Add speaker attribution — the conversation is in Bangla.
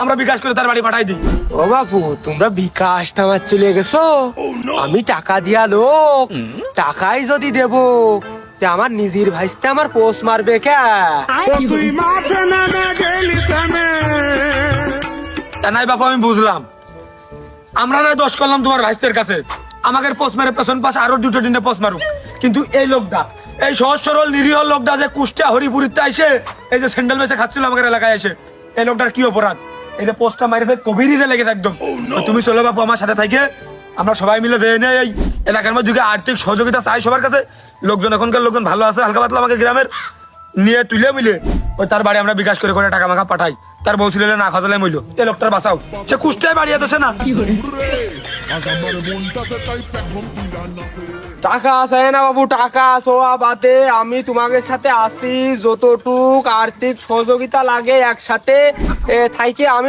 Speaker 1: আমরা বিকাশ করে তার বাড়ি পাঠাই দিই।
Speaker 2: ও বাবু, তোমরা বিকাশ থামার চলে গেছো? আমি টাকা দিয়া লোক, টাকাই যদি দেব তে আমার নিজের ভাইস্তে আমার পোষ মারবে কে?
Speaker 1: নাই বাপু, আমি বুঝলাম। আমরা নয় দোষ করলাম তোমার ভাইস্তের কাছে, আমাকে পোস্ট মেরে পেছন পাশে আরো দুটো দিনে পোস্ট মারুক, কিন্তু এই লোকটা, এই সহজ সরল নিরীহ লোকটা যে কুষ্টিয়া হরিপুরিতে আইসে এই যে স্যান্ডেল মেসে খাচ্ছিল আমাদের এলাকায় এসে, এই লোকটার কি অপরাধ? এই যে পোস্টটা মারিতে কবিরিতে লেগে একদম। তুমি চলো বাপু আমার সাথে থাকে, আমরা সবাই মিলে দেয় নেই এই এলাকার মধ্যে যুগে আর্থিক সহযোগিতা চাই সবার কাছে। লোকজন এখনকার লোকজন ভালো আছে, হালকা পাতলা আমাকে গ্রামের নিয়ে তুলে মিলে ওই তার বাড়ি আমরা বিকাশ করে করে টাকা মাখা পাঠাই। তার বউ ছিল না খাজালে মইল, এই লোকটার বাঁচাও, সে কুষ্টিয়ায় বাড়ি আসে না।
Speaker 2: টাকা আছে না বাবু, টাকা সোয়া বাদে আমি তোমাদের সাথে আসি, যতটুক আর্থিক সহযোগিতা লাগে একসাথে থাইকে আমি